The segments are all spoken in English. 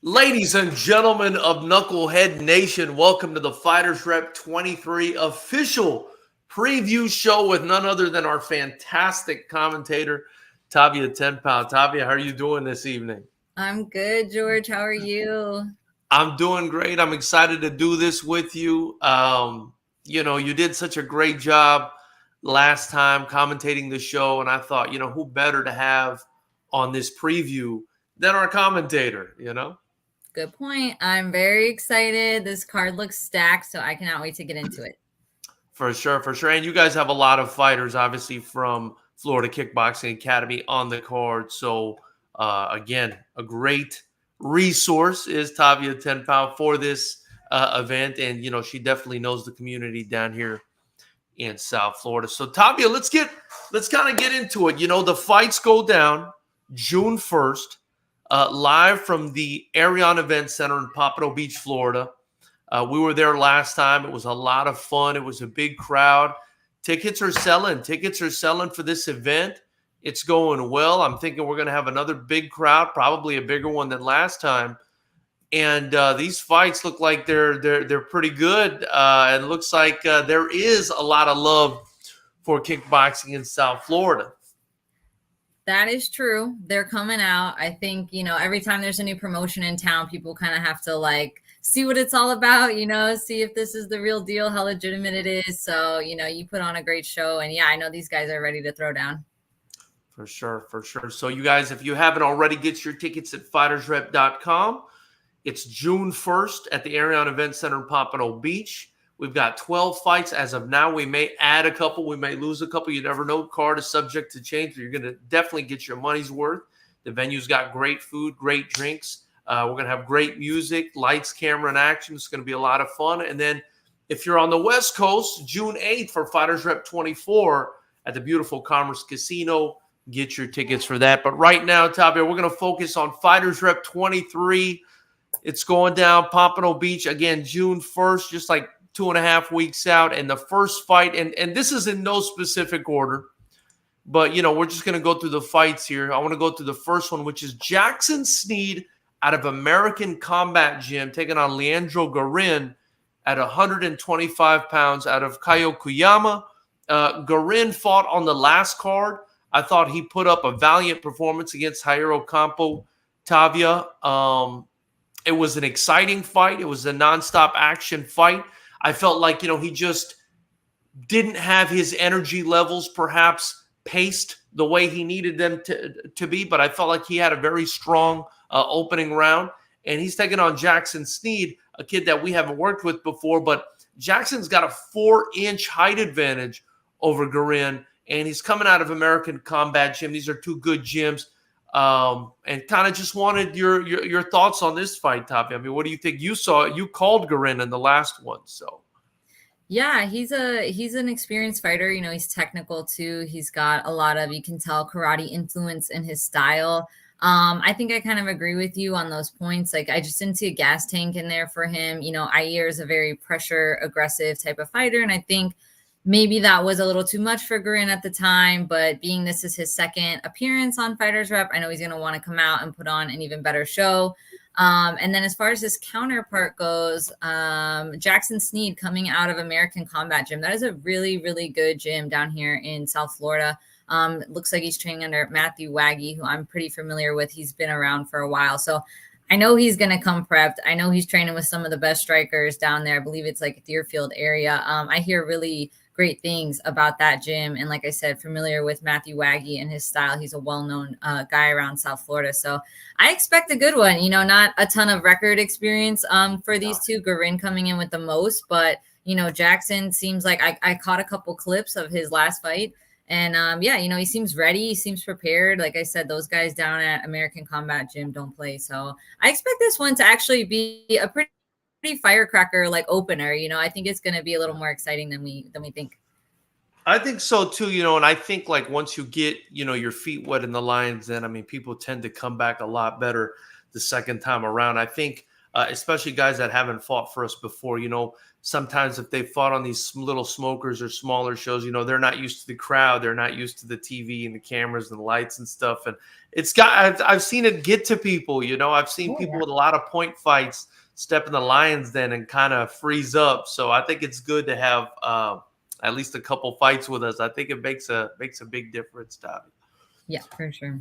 Ladies and gentlemen of Knucklehead Nation, welcome to the Fighters Rep 23 official preview show with none other than our fantastic commentator, Tavia Tenpow. Tavia, how are you doing this evening? I'm good, George. How are you? I'm doing great. I'm excited to do this with you. You did such a great job last time commentating the show, and I thought, who better to have on this preview than our commentator? Good point. I'm very excited. This card looks stacked, so I cannot wait to get into it. For sure, for sure. And you guys have a lot of fighters, obviously, from Florida Kickboxing Academy on the card. So, again, a great resource is Tavia Tenpow for this event. And, she definitely knows the community down here in South Florida. So, Tavia, let's kind of get into it. The fights go down June 1st, live from the Arion Event Center in Pompano Beach, Florida. We were there last time. It was a lot of fun. It was a big crowd. Tickets are selling. Tickets are selling for this event. It's going well. I'm thinking we're going to have another big crowd, probably a bigger one than last time. And these fights look like they're pretty good. It looks like there is a lot of love for kickboxing in South Florida. That is true. They're coming out. I think, every time there's a new promotion in town, people kind of have to see what it's all about, see if this is the real deal, how legitimate it is. So, you put on a great show. And yeah, I know these guys are ready to throw down. For sure, for sure. So you guys, if you haven't already, get your tickets at FightersRep.com. It's June 1st at the Arion Event Center in Pompano Beach. We've got 12 fights as of now. We may add a couple. We may lose a couple. You never know. Card is subject to change. But you're going to definitely get your money's worth. The venue's got great food, great drinks. We're going to have great music, lights, camera, and action. It's going to be a lot of fun. And then if you're on the West Coast, June 8th for Fighters Rep 24 at the beautiful Commerce Casino. Get your tickets for that. But right now, Tavia, we're going to focus on Fighters Rep 23. It's going down Pompano Beach, again, June 1st, just like 2.5 weeks out. And the first fight, and this is in no specific order, but, we're just going to go through the fights here. I want to go through the first one, which is Jackson Sneed out of American Combat Gym, taking on Leandro Garin at 125 pounds out of Kayokuyama. Garin fought on the last card. I thought he put up a valiant performance against Jairo Campo. Tavia, it was an exciting fight. It was a nonstop action fight. I felt like, he just didn't have his energy levels perhaps paced the way he needed them to be, but I felt like he had a very strong opening round. And he's taking on Jackson Sneed, a kid that we haven't worked with before, but Jackson's got a 4-inch height advantage over Garin, and he's coming out of American Combat Gym. These are two good gyms. And kind of just wanted your thoughts on this fight, Tavia. I mean, what do you think? You called Garin in the last one, so. Yeah, he's an experienced fighter. He's technical too. He's got a lot of, you can tell, karate influence in his style. I think I kind of agree with you on those points. Like, I just didn't see a gas tank in there for him. Ayer is a very pressure aggressive type of fighter, and I think maybe that was a little too much for Garin at the time, but being this is his second appearance on Fighters Rep, I know he's going to want to come out and put on an even better show. And then as far as his counterpart goes, Jackson Sneed coming out of American Combat Gym. That is a really, really good gym down here in South Florida. It looks like he's training under Matthew Waggy, who I'm pretty familiar with. He's been around for a while. So I know he's going to come prepped. I know he's training with some of the best strikers down there. I believe it's like Deerfield area. I hear really great things about that gym. And like I said, familiar with Matthew Waggy and his style. He's a well-known guy around South Florida. So I expect a good one, not a ton of record experience for these two. Garin coming in with the most, but, Jackson seems like I caught a couple clips of his last fight. And he seems ready. He seems prepared. Like I said, those guys down at American Combat Gym don't play. So I expect this one to actually be a pretty firecracker opener. I think it's going to be a little more exciting than we think. I think so too, and I think once you get, your feet wet in the lines, then people tend to come back a lot better the second time around. I think especially guys that haven't fought for us before. Sometimes if they fought on these little smokers or smaller shows, they're not used to the crowd. They're not used to the TV and the cameras and the lights and stuff. And I've seen it get to people. I've seen people with a lot of point fights step in the lion's den and kind of freeze up. So I think it's good to have at least a couple fights with us. I think it makes a big difference, Tavia. Yeah, for sure.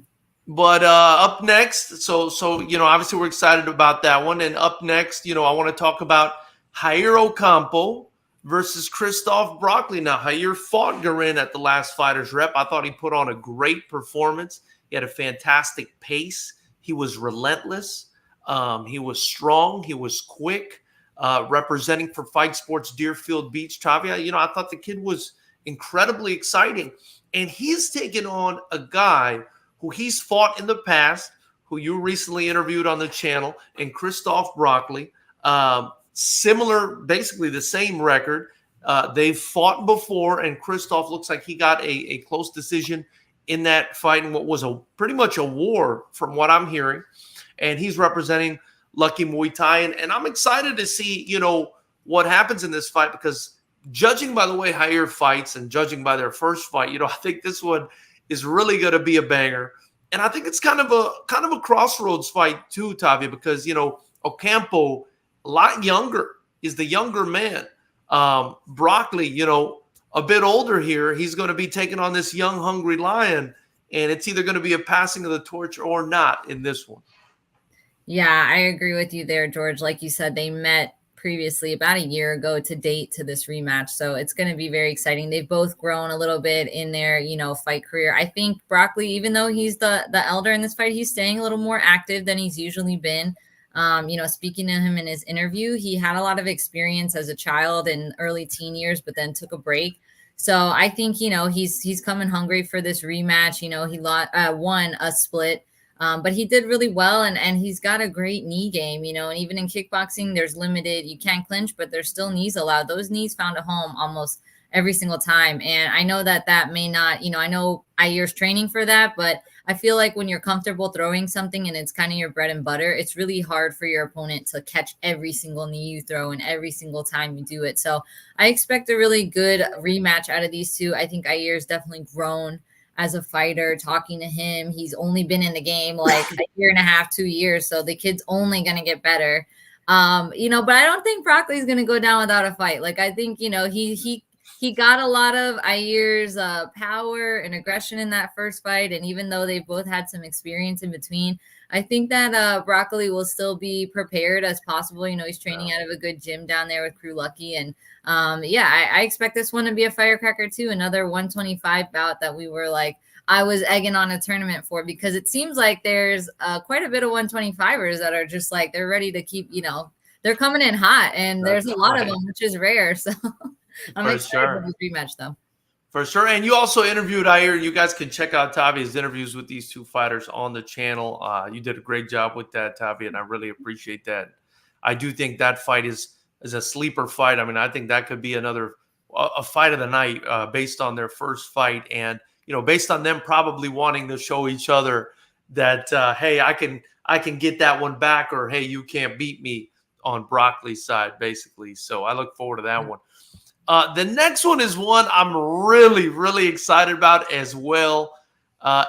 But up next, so obviously we're excited about that one. And up next, I want to talk about Jair Ocampo versus Christoph Broccoli. Now, Jair fought Garin at the last Fighters Rep. I thought he put on a great performance. He had a fantastic pace. He was relentless. He was strong. He was quick. Representing for Fight Sports Deerfield Beach, Tavia. I thought the kid was incredibly exciting. And he's taken on a guy who he's fought in the past, who you recently interviewed on the channel, and Christoph Broccoli. Similar, basically the same record. They've fought before, and Christoph looks like he got a close decision in that fight in what was pretty much a war from what I'm hearing. And he's representing Lucky Muay Thai. And I'm excited to see, what happens in this fight, because judging by the way Jair fights and judging by their first fight, I think this one is really going to be a banger. And I think it's kind of a crossroads fight too, Tavia, because, Ocampo, a lot younger, is the younger man. Broccoli, a bit older here. He's going to be taking on this young, hungry lion, and it's either going to be a passing of the torch or not in this one. Yeah, I agree with you there, George. Like you said, they met previously about a year ago to date to this rematch. So it's going to be very exciting. They've both grown a little bit in their, fight career. I think Broccoli, even though he's the elder in this fight, he's staying a little more active than he's usually been. Speaking to him in his interview, he had a lot of experience as a child in early teen years, but then took a break. So I think, he's coming hungry for this rematch. He won a split. But he did really well, and he's got a great knee game, and even in kickboxing, there's limited, you can't clinch, but there's still knees allowed. Those knees found a home almost every single time. And I know that may not, I know Jair's training for that, but I feel like when you're comfortable throwing something and it's kind of your bread and butter, it's really hard for your opponent to catch every single knee you throw and every single time you do it. So I expect a really good rematch out of these two. I think Jair's definitely grown as a fighter. Talking to him, he's only been in the game like a year and a half, 2 years. So the kid's only going to get better. But I don't think Broccoli's going to go down without a fight. Like, I think, he got a lot of Jair's power and aggression in that first fight. And even though they both had some experience in between, I think that Broccoli will still be prepared as possible. He's training out of a good gym down there with Crew Lucky. And I expect this one to be a firecracker too. Another 125 bout that I was egging on a tournament for, because it seems like there's quite a bit of 125ers that are just like, they're ready to keep, they're coming in hot, and there's a lot of them, which is rare. So I'm excited for this rematch though. For sure. And you also interviewed Jair. You guys can check out Tavia's interviews with these two fighters on the channel. You did a great job with that, Tavia, and I really appreciate that. I do think that fight is a sleeper fight. I mean, I think that could be a fight of the night based on their first fight, and based on them probably wanting to show each other that hey, I can get that one back, or hey, you can't beat me on Broccoli's side, basically. So I look forward to that one. The next one is one I'm really, really excited about as well,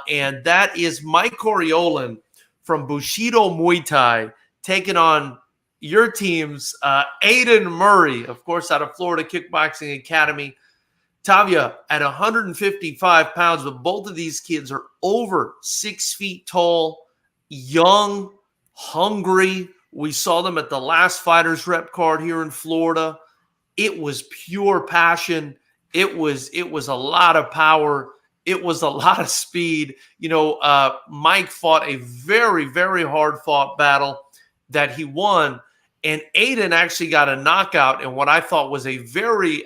and that is Mike Coriolan from Bushido Muay Thai taking on your team's Aiden Murray, of course, out of Florida Kickboxing Academy. Tavia, at 155 pounds, but both of these kids are over 6 feet tall, young, hungry. We saw them at the last Fighters Rep card here in Florida. It was pure passion. It was a lot of power. It was a lot of speed. Mike fought a very, very hard-fought battle that he won, and Aiden actually got a knockout in what I thought was a very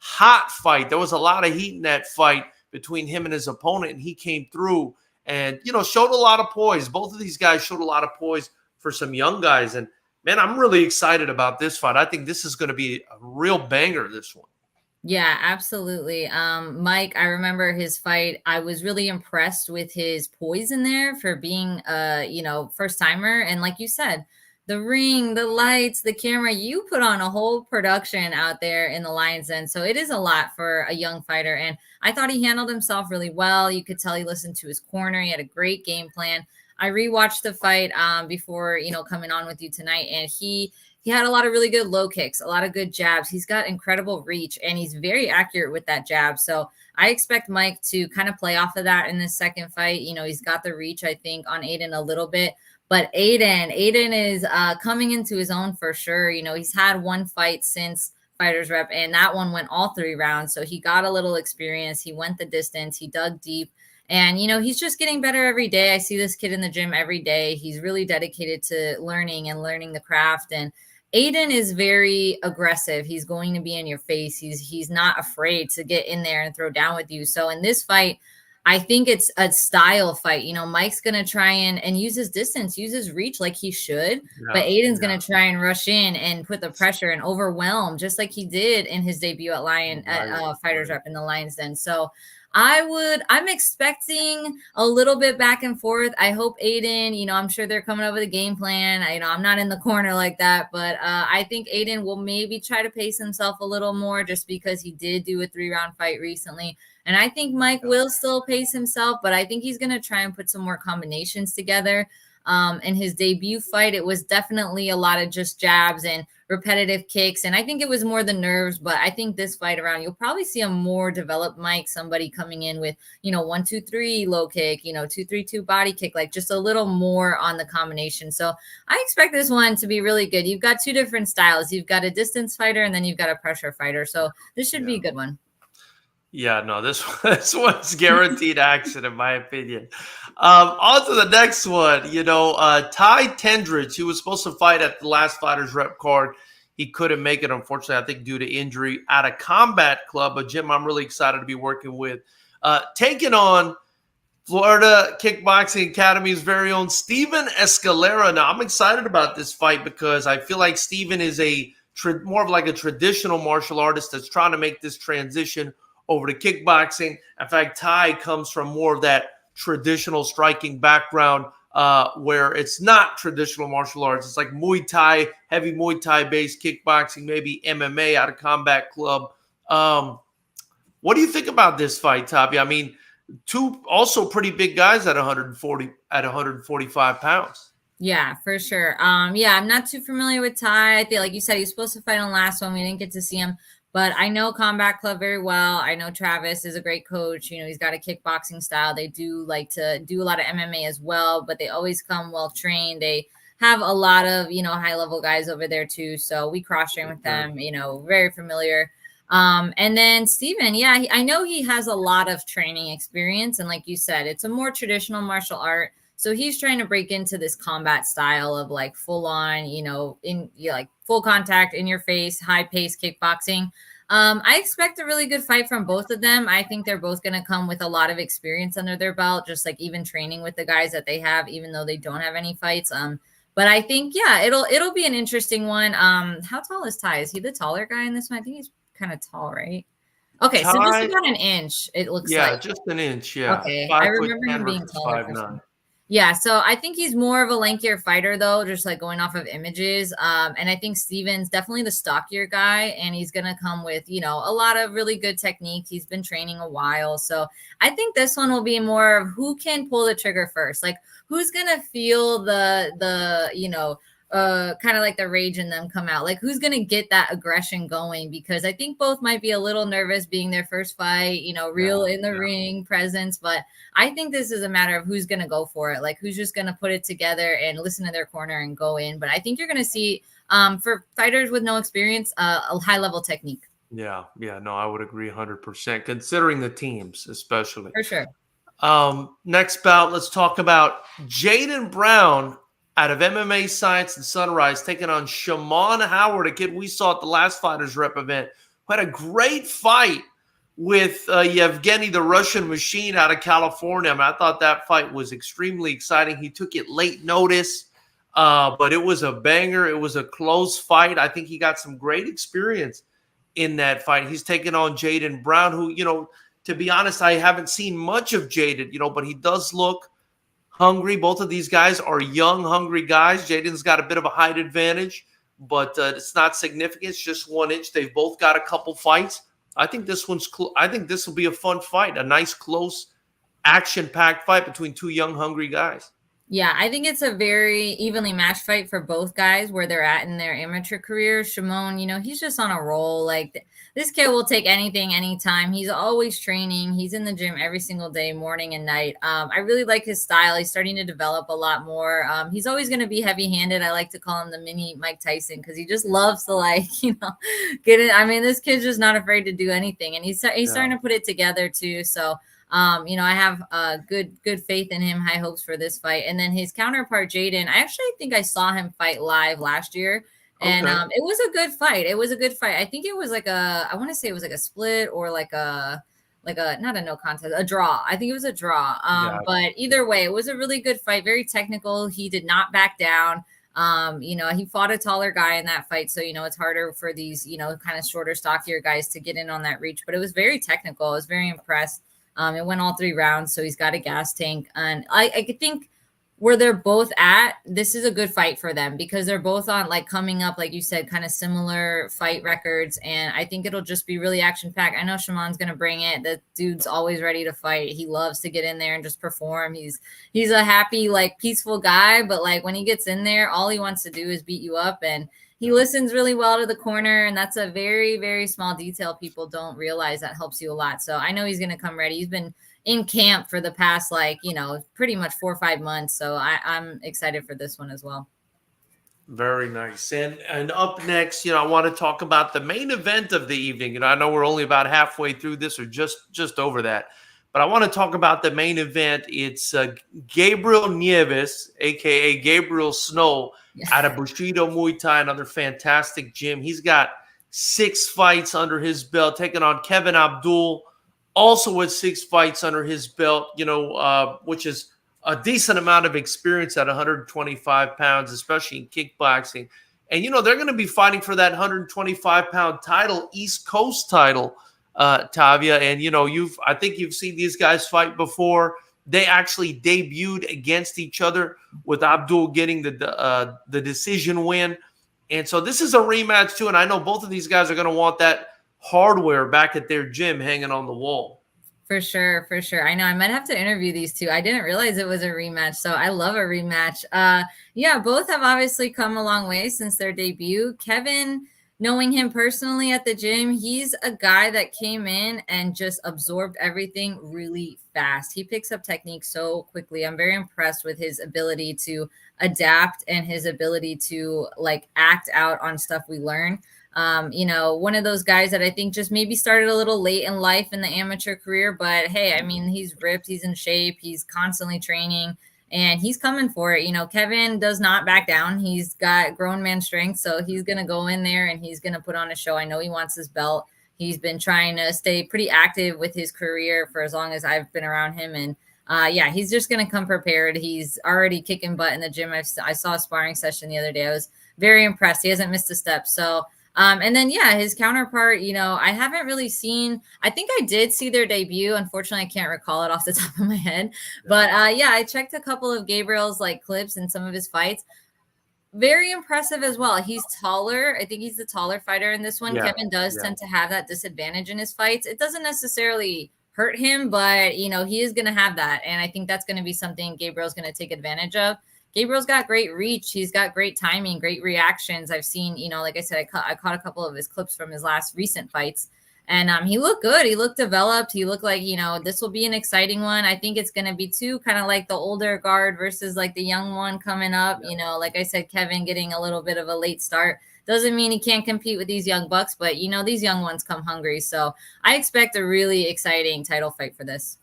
hot fight. There was a lot of heat in that fight between him and his opponent, and he came through and, showed a lot of poise. Both of these guys showed a lot of poise for some young guys, and man, I'm really excited about this fight. I think this is going to be a real banger, this one. Yeah, absolutely. Mike, I remember his fight. I was really impressed with his poise in there for being first timer. And like you said, the ring, the lights, the camera. You put on a whole production out there in the Lions Den. So it is a lot for a young fighter. And I thought he handled himself really well. You could tell he listened to his corner. He had a great game plan. I rewatched the fight before, coming on with you tonight, and he had a lot of really good low kicks, a lot of good jabs. He's got incredible reach, and he's very accurate with that jab. So I expect Mike to kind of play off of that in this second fight. He's got the reach, I think, on Aiden a little bit. But Aiden is coming into his own for sure. He's had one fight since Fighters Rep, and that one went all 3 rounds. So he got a little experience. He went the distance. He dug deep. And, he's just getting better every day. I see this kid in the gym every day. He's really dedicated to learning the craft. And Aiden is very aggressive. He's going to be in your face. He's not afraid to get in there and throw down with you. So in this fight, I think it's a style fight. Mike's going to try and use his distance, use his reach like he should. But Aiden's going to try and rush in and put the pressure and overwhelm, just like he did in his debut at Fighters Rep in the Lions Den. So I'm expecting a little bit back and forth. I hope Aiden, I'm sure they're coming up with a game plan. I'm not in the corner like that, but I think Aiden will maybe try to pace himself a little more just because he did do a 3-round fight recently. And I think Mike will still pace himself, but I think he's going to try and put some more combinations together. In his debut fight, it was definitely a lot of just jabs and repetitive kicks. And I think it was more the nerves, but I think this fight around, you'll probably see a more developed Mike, somebody coming in with, 1-2-3 low kick, 2-3-2 body kick, like just a little more on the combination. So I expect this one to be really good. You've got 2 different styles. You've got a distance fighter and then you've got a pressure fighter. So this should be a good one. Yeah, no, this one's guaranteed action, in my opinion. On to the next one. Ty Tendrich, he was supposed to fight at the last Fighters Rep card. He couldn't make it, unfortunately, I think due to injury, at a Combat Club, a gym I'm really excited to be working with. Taking on Florida Kickboxing Academy's very own Steven Escalera. Now, I'm excited about this fight because I feel like Steven is more of like a traditional martial artist that's trying to make this transition over to kickboxing. In fact, Ty comes from more of that traditional striking background where it's not traditional martial arts. It's like Muay Thai, heavy Muay Thai-based kickboxing, maybe MMA out of Combat Club. What do you think about this fight, Tavia? I mean, 2 also pretty big guys at 145 pounds. Yeah, for sure. I'm not too familiar with Ty. I feel like you said he was supposed to fight on last one. We didn't get to see him. But I know Combat Club very well. I know Travis is a great coach. He's got a kickboxing style. They do like to do a lot of MMA as well, but they always come well trained. They have a lot of, high level guys over there too. So we cross train with them, very familiar. And then Steven, I know he has a lot of training experience. And like you said, it's a more traditional martial art. So he's trying to break into this combat style of like full on, like full contact in your face, high pace kickboxing. I expect a really good fight from both of them. I think they're both going to come with a lot of experience under their belt, just like even training with the guys that they have, even though they don't have any fights. But I think, it'll be an interesting one. How tall is Ty? Is he the taller guy in this one? I think he's kind of tall, right? Okay, so just about an inch, it looks like. Yeah, just an inch, yeah. Okay, I remember him being taller. Yeah, so I think he's more of a lankier fighter, though, just like going off of images. And I think Steven's definitely the stockier guy, and he's going to come with, a lot of really good technique. He's been training a while. So I think this one will be more of who can pull the trigger first. Like, who's going to feel kind of like the rage in them come out, like who's going to get that aggression going, because I think both might be a little nervous being their first fight, real in the ring presence. But I think this is a matter of who's going to go for it, like who's just going to put it together and listen to their corner and go in. But I think you're going to see for fighters with no experience, a high level technique. Yeah, no, I would agree 100%, considering the teams, especially. For sure. Next bout, let's talk about Jaden Brown out of MMA Science and Sunrise, taking on Shaman Howard, a kid we saw at the last Fighters Rep event, who had a great fight with Yevgeny the Russian Machine out of California. I thought that fight was extremely exciting. He took it late notice, but it was a banger. It was a close fight. I think he got some great experience in that fight. He's taking on Jaden Brown, who, to be honest, I haven't seen much of Jaden, but he does look hungry. Both of these guys are young, hungry guys. Jaden's got a bit of a height advantage, but it's not significant. It's just 1 inch. They've both got a couple fights. I think this one's I think this will be a fun fight, a nice, close, action-packed fight between two young, hungry guys. Yeah, I think it's a very evenly matched fight for both guys where they're at in their amateur career. Shimon, he's just on a roll. Like this kid will take anything, anytime. He's always training. He's in the gym every single day, morning and night. I really like his style. He's starting to develop a lot more. He's always going to be heavy-handed. I like to call him the mini Mike Tyson because he just loves to get it. I mean, this kid's just not afraid to do anything, and he's starting to put it together too. So. I have good faith in him, high hopes for this fight. And then his counterpart, Jaden, I actually think I saw him fight live last year. And it was a good fight. I think it was I want to say it was like a split or like a not a no contest, a draw. I think it was a draw. But either way, it was a really good fight, very technical. He did not back down. He fought a taller guy in that fight. So, it's harder for these, kind of shorter, stockier guys to get in on that reach. But it was very technical. I was very impressed. It went all 3 rounds, so he's got a gas tank. And I think where they're both at, this is a good fight for them because they're both on, coming up, like you said, kind of similar fight records. And I think it'll just be really action-packed. I know Shimon's going to bring it. The dude's always ready to fight. He loves to get in there and just perform. He's a happy, peaceful guy. But, when he gets in there, all he wants to do is beat you up. And he listens really well to the corner, and that's a very, very small detail people don't realize that helps you a lot. So I know he's going to come ready. He's been in camp for the past, pretty much 4 or 5 months. So I'm excited for this one as well. Very nice. And up next, I want to talk about the main event of the evening. I know we're only about halfway through this or just over that. But I want to talk about the main event. It's Gabriel Nieves, a.k.a. Gabriel Snow, out of Bushido Muay Thai, another fantastic gym. He's got 6 fights under his belt, taking on Kevin Abdul, also with 6 fights under his belt, which is a decent amount of experience at 125 pounds, especially in kickboxing. And, they're going to be fighting for that 125-pound title, East Coast title, Tavia. And, I think you've seen these guys fight before. They actually debuted against each other with Abdul getting the decision win. And so this is a rematch too. And I know both of these guys are going to want that hardware back at their gym hanging on the wall. For sure. I know I might have to interview these two. I didn't realize it was a rematch. So I love a rematch. Both have obviously come a long way since their debut. Kevin, knowing him personally at the gym, he's a guy that came in and just absorbed everything really fast. He picks up technique so quickly. I'm very impressed with his ability to adapt and his ability to act out on stuff we learn. One of those guys that I think just maybe started a little late in life in the amateur career, but hey, I mean, he's ripped, he's in shape, he's constantly training. And he's coming for it. Kevin does not back down. He's got grown man strength. So he's going to go in there and he's going to put on a show. I know he wants his belt. He's been trying to stay pretty active with his career for as long as I've been around him. And he's just going to come prepared. He's already kicking butt in the gym. I saw a sparring session the other day. I was very impressed. He hasn't missed a step. So, and then, his counterpart, I haven't really seen, I think I did see their debut. Unfortunately, I can't recall it off the top of my head. But I checked a couple of Gabriel's clips in some of his fights. Very impressive as well. He's taller. I think he's the taller fighter in this one. Yeah, Kevin does tend to have that disadvantage in his fights. It doesn't necessarily hurt him, but, he is going to have that. And I think that's going to be something Gabriel's going to take advantage of. Gabriel's got great reach. He's got great timing, great reactions. I've seen, like I said, I caught a couple of his clips from his last recent fights. And he looked good. He looked developed. He looked like, this will be an exciting one. I think it's going to be too kind of like the older guard versus the young one coming up. Like I said, Kevin getting a little bit of a late start. Doesn't mean he can't compete with these young bucks, but, these young ones come hungry. So I expect a really exciting title fight for this.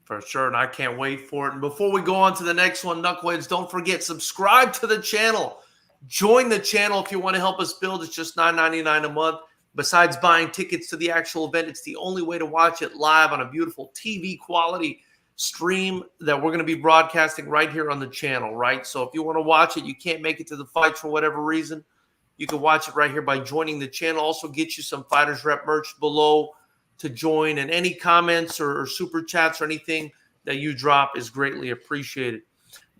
For sure, and I can't wait for it. And before we go on to the next one, Knuckleheads, don't forget, subscribe to the channel. Join the channel if you want to help us build. It's just $9.99 a month. Besides buying tickets to the actual event, it's the only way to watch it live on a beautiful TV quality stream that we're going to be broadcasting right here on the channel, right? So if you want to watch it, you can't make it to the fights for whatever reason, you can watch it right here by joining the channel. Also get you some Fighters Rep merch below to join, and any comments or super chats or anything that you drop is greatly appreciated.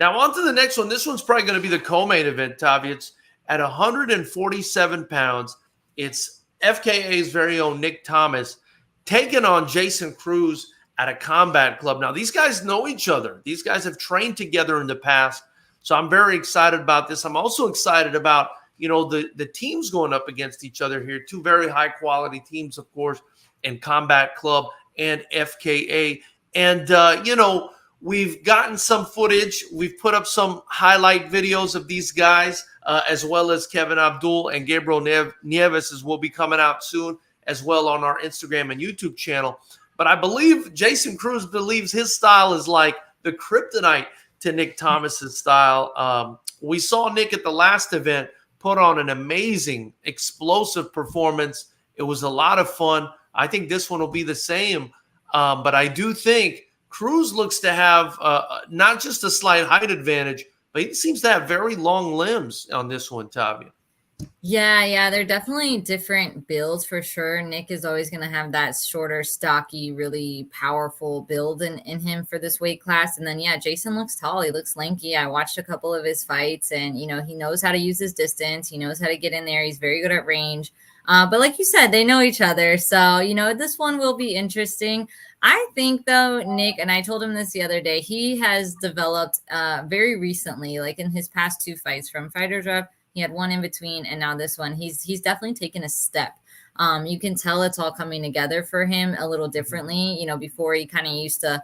Now on to the next one. This one's probably going to be the co-main event, Tavia. It's at 147 pounds. It's FKA's very own Nick Thomas taking on Jason Cruz at a combat club. Now, these guys know each other. These guys have trained together in the past. So I'm very excited about this. I'm also excited about, the teams going up against each other here. Two very high-quality teams, of course, in Combat Club and FKA. And, we've gotten some footage. We've put up some highlight videos of these guys, as well as Kevin Abdul and Gabriel Nieves will be coming out soon, as well on our Instagram and YouTube channel. But I believe Jason Cruz believes his style is like the kryptonite to Nick Thomas's style. We saw Nick at the last event put on an amazing, explosive performance. It was a lot of fun. I think this one will be the same. But I do think Cruz looks to have not just a slight height advantage, but he seems to have very long limbs on this one, Tavia. Yeah, they're definitely different builds for sure. Nick is always going to have that shorter, stocky, really powerful build in him for this weight class. And then, Jason looks tall. He looks lanky. I watched a couple of his fights and, he knows how to use his distance. He knows how to get in there. He's very good at range. But like you said, they know each other. So, this one will be interesting. I think, though, Nick, and I told him this the other day, he has developed very recently, like in his past two fights from FightersRep. He had one in between, and now this one. He's definitely taken a step. You can tell it's all coming together for him a little differently. Before he kind of used to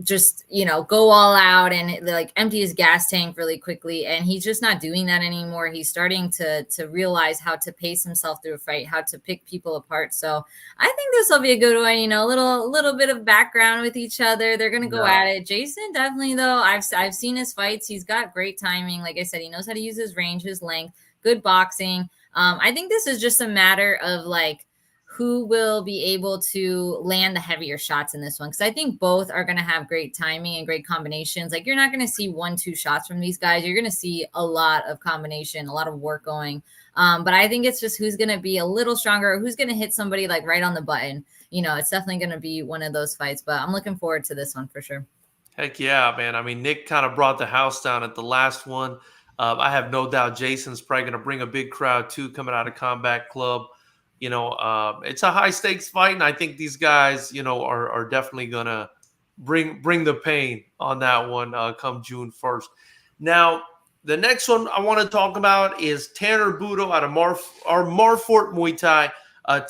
just go all out and empty his gas tank really quickly, and he's just not doing that anymore. He's starting to realize how to pace himself through a fight, how to pick people apart. So I think this will be a good one. A little bit of background with each other. They're gonna go at it. Jason definitely, though, I've seen his fights. He's got great timing. Like I said, he knows how to use his range, his length, good boxing. I think this is just a matter of who will be able to land the heavier shots in this one. Because I think both are going to have great timing and great combinations. You're not going to see 1-2 shots from these guys. You're going to see a lot of combination, a lot of work going. But I think it's just who's going to be a little stronger, or who's going to hit somebody right on the button. It's definitely going to be one of those fights. But I'm looking forward to this one for sure. Heck yeah, man. I mean, Nick kind of brought the house down at the last one. I have no doubt Jason's probably going to bring a big crowd too, coming out of Combat Club. It's a high stakes fight, and I think these guys, are definitely gonna bring the pain on that one come June 1st. Now, the next one I want to talk about is Tanner Budo out of Marfort Muay Thai,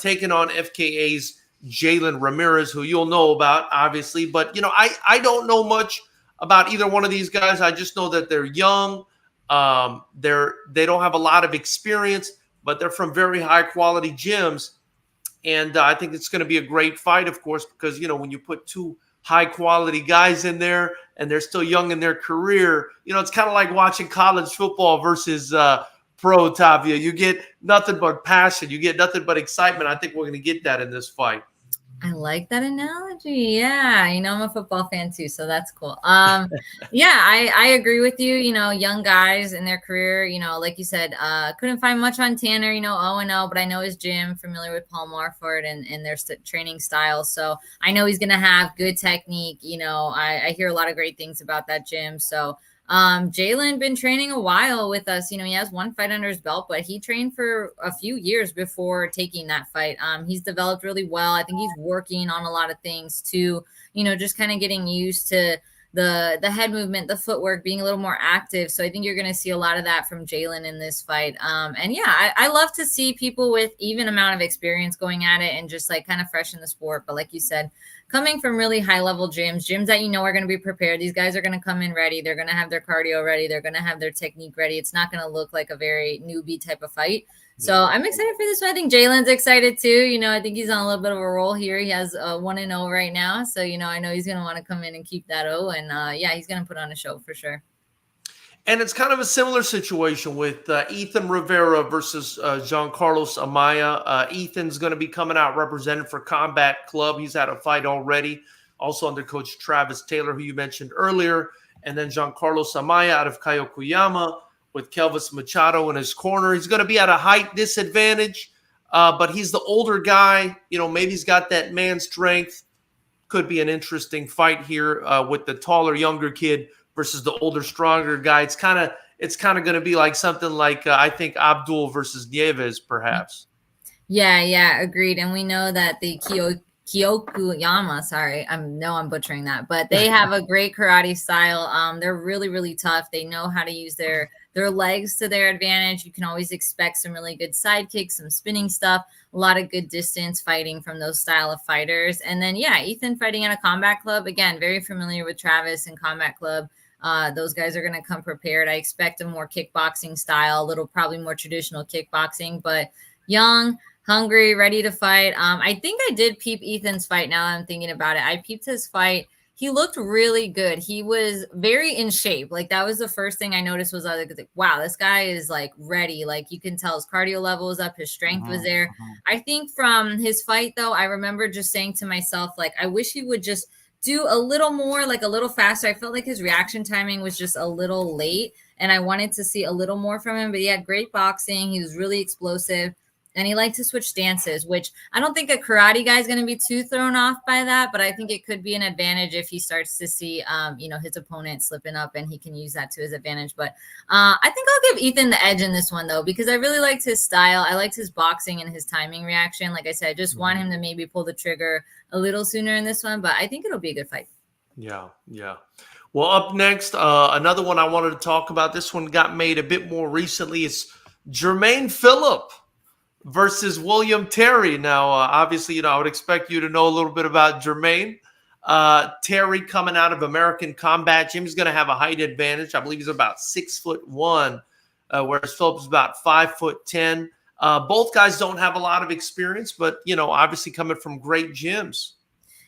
taking on FKA's Jalen Ramirez, who you'll know about, obviously. But I don't know much about either one of these guys. I just know that they're young. They don't have a lot of experience, but they're from very high quality gyms. And I think it's going to be a great fight, of course, because, when you put two high quality guys in there and they're still young in their career, it's kind of like watching college football versus pro, Tavia. You get nothing but passion. You get nothing but excitement. I think we're going to get that in this fight. I like that analogy. Yeah. I'm a football fan too, so that's cool. I agree with you. Young guys in their career, like you said, couldn't find much on Tanner, 0-0, but I know his gym, familiar with Paul Marford and their training style. So I know he's going to have good technique. I hear a lot of great things about that gym. So Jalen been training a while with us. He has one fight under his belt, but he trained for a few years before taking that fight. He's developed really well. I think he's working on a lot of things too, just kind of getting used to the head movement, the footwork, being a little more active. So I think you're going to see a lot of that from Jalen in this fight. I love to see people with even amount of experience going at it and just kind of fresh in the sport. But like you said, coming from really high level gyms that are going to be prepared. These guys are going to come in ready. They're going to have their cardio ready. They're going to have their technique ready. It's not going to look like a very newbie type of fight. So I'm excited for this one. I think Jalen's excited too. I think he's on a little bit of a roll here. He has 1-0 right now. So, I know he's going to want to come in and keep that 0. And he's going to put on a show for sure. And it's kind of a similar situation with Ethan Rivera versus Giancarlos Amaya. Ethan's going to be coming out represented for Combat Club. He's had a fight already, also under Coach Travis Taylor, who you mentioned earlier. And then Giancarlos Amaya out of Kayokuyama with Kelvis Machado in his corner. He's going to be at a height disadvantage, but he's the older guy. Maybe he's got that man strength. Could be an interesting fight here with the taller, younger kid versus the older, stronger guy. It's kind of going to be like something like I think Abdul versus Nieves, perhaps. Yeah, agreed. And we know that the Kyokuyama, sorry, I'm butchering that, but they have a great karate style. They're really, really tough. They know how to use their legs to their advantage. You can always expect some really good side kicks, some spinning stuff, a lot of good distance fighting from those style of fighters. And then, yeah, Ethan fighting at a combat club. Again, very familiar with Travis and combat club. Those guys are going to come prepared. I expect a more kickboxing style, a little probably more traditional kickboxing, but young, hungry, ready to fight. I think I did peep Ethan's fight. Now that I'm thinking about it, I peeped his fight. He looked really good. He was very in shape. Like that was the first thing I noticed was like, wow, this guy is like ready. Like you can tell his cardio level was up, his strength was there. I think from his fight though, I remember just saying to myself, like, I wish he would just do a little more, like a little faster. I felt like his reaction timing was just a little late and I wanted to see a little more from him, but he had great boxing. He was really explosive. And he likes to switch stances, which I don't think a karate guy is going to be too thrown off by that. But I think it could be an advantage if he starts to see, his opponent slipping up and he can use that to his advantage. But I think I'll give Ethan the edge in this one, though, because I really liked his style. I liked his boxing and his timing reaction. Like I said, I just want him to maybe pull the trigger a little sooner in this one. But I think it'll be a good fight. Yeah. Well, up next, another one I wanted to talk about. This one got made a bit more recently. It's Jermaine Phillip versus William Terry. Now, obviously, I would expect you to know a little bit about Jermaine. Terry coming out of American Combat Gym. He's going to have a height advantage. I believe he's about 6'1", whereas Phillips is about 5'10". Both guys don't have a lot of experience, but, obviously coming from great gyms.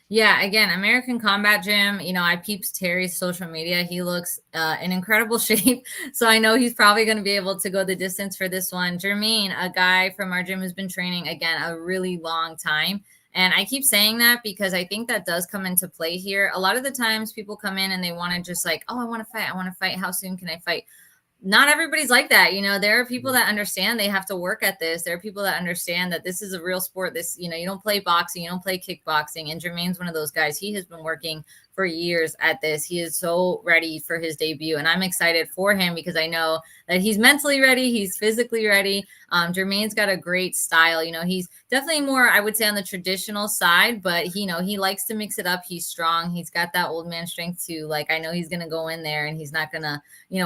Yeah, again, American Combat Gym. I peeped Terry's social media. He looks in incredible shape. So I know he's probably going to be able to go the distance for this one. Jermaine, a guy from our gym who's been training, again, a really long time. And I keep saying that because I think that does come into play here. A lot of the times people come in and they want to just like, oh, I want to fight. I want to fight. How soon can I fight? Not everybody's like that. There are people that understand they have to work at this. There are people that understand that this is a real sport. This, you don't play boxing, you don't play kickboxing. And Jermaine's one of those guys. He has been working for years at this. He is so ready for his debut. And I'm excited for him because I know that he's mentally ready. He's physically ready. Jermaine's got a great style. He's definitely more, I would say, on the traditional side, but he likes to mix it up. He's strong. He's got that old man strength too. Like, I know he's going to go in there and he's not going to,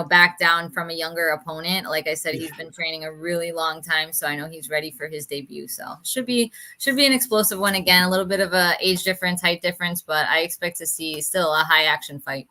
back down from a younger opponent. Like I said, he's been training a really long time. So I know he's ready for his debut. So should be an explosive one. Again, a little bit of a age difference, height difference, but I expect to see still a high action fight.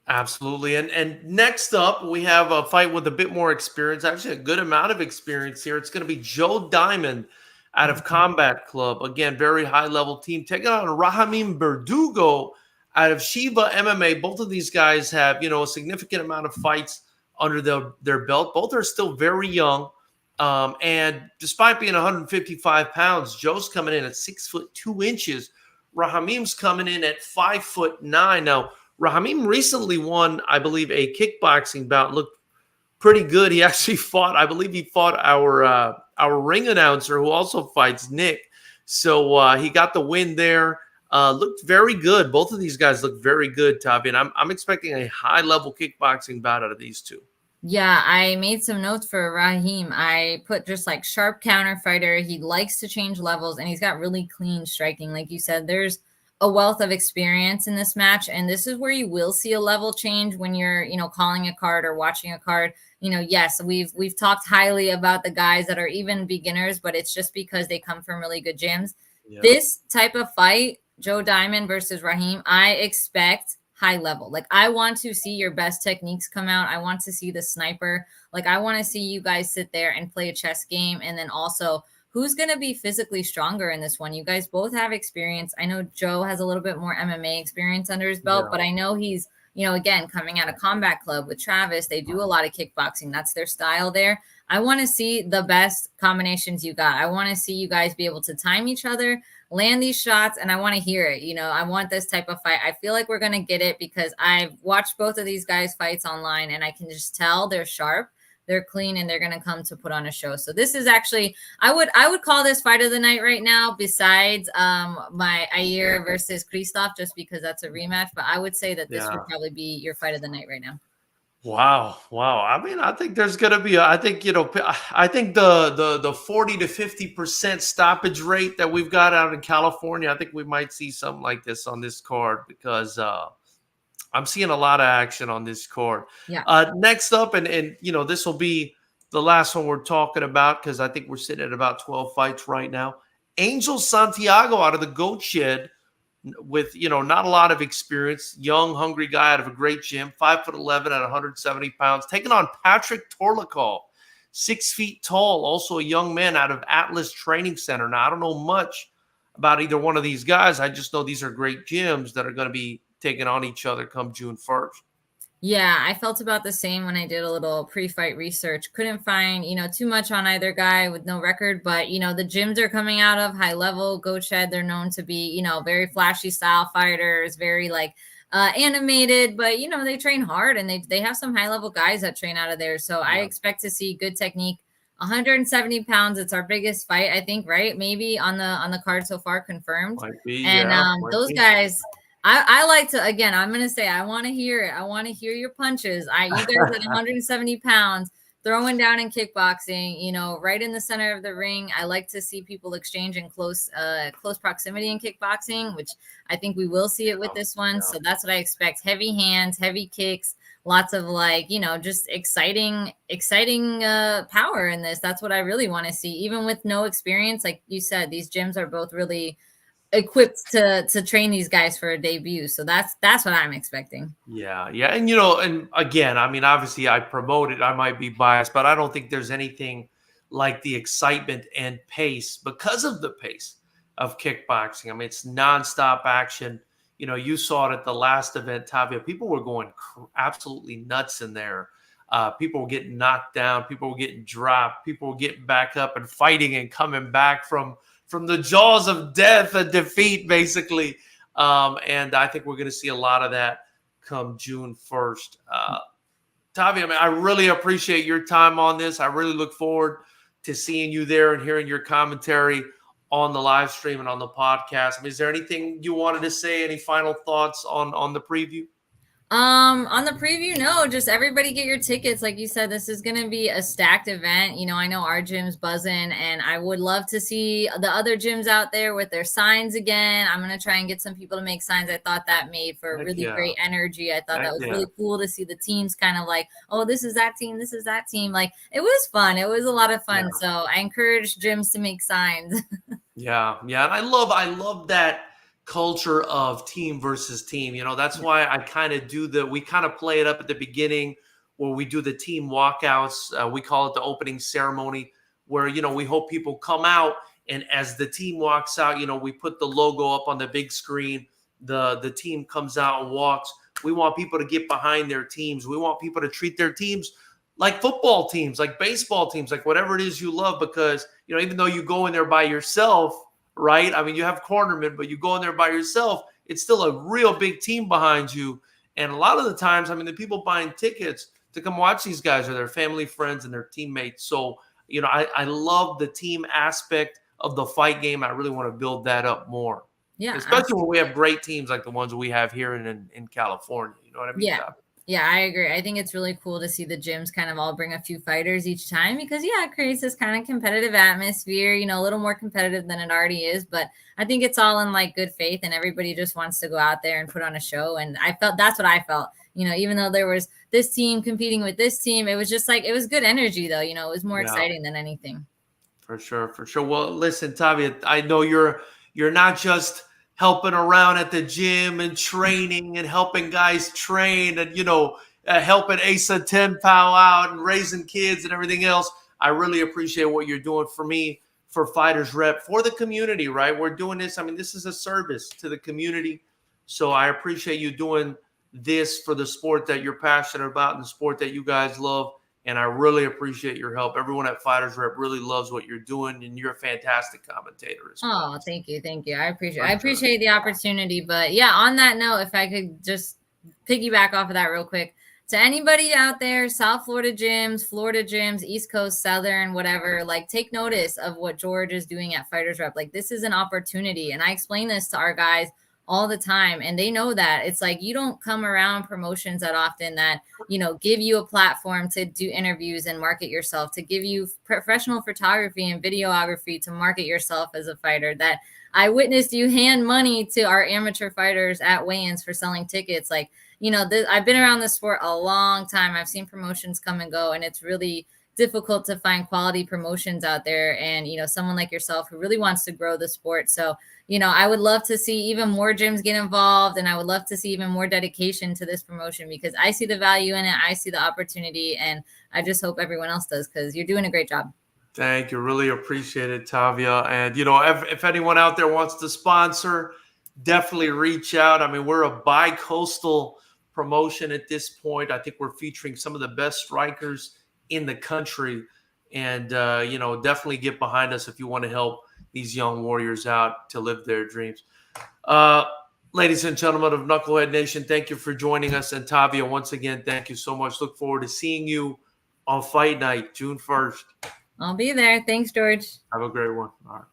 Absolutely. And next up, we have a fight with a bit more experience, actually a good amount of experience here. It's going to be Joe Diamond out of Combat Club. Again, very high-level team. Taking on Rahamim Berdugo out of Shiva MMA. Both of these guys have, a significant amount of fights under their belt. Both are still very young. And despite being 155 pounds, Joe's coming in at 6'2". Rahamim's coming in at 5'9". Now, Rahamim recently won, I believe, a kickboxing bout. Looked pretty good. He actually fought, I believe he fought our ring announcer who also fights Nick. So he got the win there. Looked very good. Both of these guys look very good, Tavia. And I'm expecting a high-level kickboxing bout out of these two. Yeah, I made some notes for Raheem. I put just like sharp counter fighter. He likes to change levels and he's got really clean striking. Like you said, there's a wealth of experience in this match. And this is where you will see a level change when you're, calling a card or watching a card. Yes, we've talked highly about the guys that are even beginners, but it's just because they come from really good gyms. Yeah. This type of fight, Joe Diamond versus Raheem, I expect high level. Like, I want to see your best techniques come out. I want to see the sniper. Like, I want to see you guys sit there and play a chess game. And then also, who's going to be physically stronger in this one? You guys both have experience. I know Joe has a little bit more MMA experience under his belt, but I know he's, again, coming out of Combat Club with Travis. They do a lot of kickboxing. That's their style there. I want to see the best combinations you got. I want to see you guys be able to time each other, land these shots, and I want to hear it. I want this type of fight. I feel like we're going to get it because I've watched both of these guys' fights online, and I can just tell they're sharp. they're clean, and they're going to come to put on a show. So this is actually, I would call this fight of the night right now, besides my Ayer versus Kristoff, just because that's a rematch. But I would say that this would probably be your fight of the night right now. Wow. I mean, I think there's going to be, I think the 40 to 50% stoppage rate that we've got out in California, I think we might see something like this on this card, because I'm seeing a lot of action on this card. Yeah. Next up, and this will be the last one we're talking about, because I think we're sitting at about 12 fights right now. Angel Santiago out of the Goat Shed, with not a lot of experience, young, hungry guy out of a great gym, 5'11" at 170 pounds, taking on Patrick Torlikov, 6 feet tall, also a young man out of Atlas Training Center. Now, I don't know much about either one of these guys. I just know these are great gyms that are going to be taking on each other come June 1st. Yeah, I felt about the same when I did a little pre-fight research. Couldn't find, too much on either guy with no record, but, the gyms are coming out of high level. Goat Shed, they're known to be, very flashy style fighters, very animated, but, they train hard, and they have some high level guys that train out of there. So I expect to see good technique. 170 pounds. It's our biggest fight, I think, right? Maybe on the card so far, confirmed. Might be, and those guys, I like to, again, I'm going to say, I want to hear it. I want to hear your punches. You guys at 170 pounds, throwing down in kickboxing, right in the center of the ring. I like to see people exchange in close proximity in kickboxing, which I think we will see it with this one. So that's what I expect. Heavy hands, heavy kicks, lots of just exciting power in this. That's what I really want to see. Even with no experience, like you said, these gyms are both really equipped to train these guys for a debut. So that's what I'm expecting. Yeah. And, and again, I mean, obviously I promote it. I might be biased, but I don't think there's anything like the excitement and pace, because of the pace of kickboxing. I mean, it's nonstop action. You saw it at the last event, Tavia. People were going absolutely nuts in there. People were getting knocked down. People were getting dropped. People were getting back up and fighting and coming back from the jaws of death and defeat, basically. And I think we're going to see a lot of that come June 1st. Tavia, I mean, I really appreciate your time on this. I really look forward to seeing you there and hearing your commentary on the live stream and on the podcast. I mean, is there anything you wanted to say? Any final thoughts on the preview? On the preview, no, just everybody get your tickets. Like you said, this is going to be a stacked event. I know our gym's buzzing, and I would love to see the other gyms out there with their signs again. I'm going to try and get some people to make signs. I thought that made for really great energy. I thought that was really cool to see the teams kind of like, oh, this is that team. This is that team. Like, it was fun. It was a lot of fun. Yeah. So I encourage gyms to make signs. Yeah. And I love that culture of team versus team. That's why I kind of we kind of play it up at the beginning where we do the team walkouts. We call it the opening ceremony, where, we hope people come out, and as the team walks out, we put the logo up on the big screen. The team comes out and walks. We want people to get behind their teams. We want people to treat their teams like football teams, like baseball teams, like whatever it is you love, because, even though you go in there by yourself, right? I mean, you have cornermen, but you go in there by yourself, it's still a real big team behind you. And a lot of the times, I mean, the people buying tickets to come watch these guys are their family, friends, and their teammates. So, I love the team aspect of the fight game. I really want to build that up more. Yeah. Especially when we have great teams like the ones we have here in California. You know what I mean? Yeah, I agree. I think it's really cool to see the gyms kind of all bring a few fighters each time, because, it creates this kind of competitive atmosphere, a little more competitive than it already is. But I think it's all in good faith, and everybody just wants to go out there and put on a show. And that's what I felt, even though there was this team competing with this team, it was just it was good energy, though. It was more exciting than anything. For sure. Well, listen, Tavia, I know you're not just helping around at the gym and training and helping guys train and, helping Asa Tenpow out and raising kids and everything else. I really appreciate what you're doing for me, for Fighters Rep, for the community, right? We're doing this. I mean, this is a service to the community. So I appreciate you doing this for the sport that you're passionate about and the sport that you guys love. And I really appreciate your help. Everyone at Fighters Rep really loves what you're doing, and you're a fantastic commentator as well. Oh, thank you. I appreciate the opportunity. But yeah, on that note, if I could just piggyback off of that real quick, to anybody out there, South Florida gyms, East Coast, Southern, whatever, like take notice of what George is doing at Fighters Rep. Like this is an opportunity. And I explain this to our guys all the time. And they know that it's like, you don't come around promotions that often that, you know, give you a platform to do interviews and market yourself, to give you professional photography and videography to market yourself as a fighter. That I witnessed you hand money to our amateur fighters at weigh-ins for selling tickets. Like, you know, I've been around this sport a long time. I've seen promotions come and go, and it's really difficult to find quality promotions out there. And, you know, someone like yourself who really wants to grow the sport. So, you know, I would love to see even more gyms get involved, and I would love to see even more dedication to this promotion because I see the value in it. I see the opportunity, and I just hope everyone else does because you're doing a great job. Thank you. Really appreciate it, Tavia. And, you know, if anyone out there wants to sponsor, definitely reach out. I mean, we're a bi-coastal promotion at this point. I think we're featuring some of the best strikers in the country. And, you know, definitely get behind us if you want to help these young warriors out to live their dreams. Ladies and gentlemen of Knucklehead Nation, thank you for joining us. And Tavia, once again, thank you so much. Look forward to seeing you on Fight Night, June 1st. I'll be there. Thanks, George. Have a great one. All right.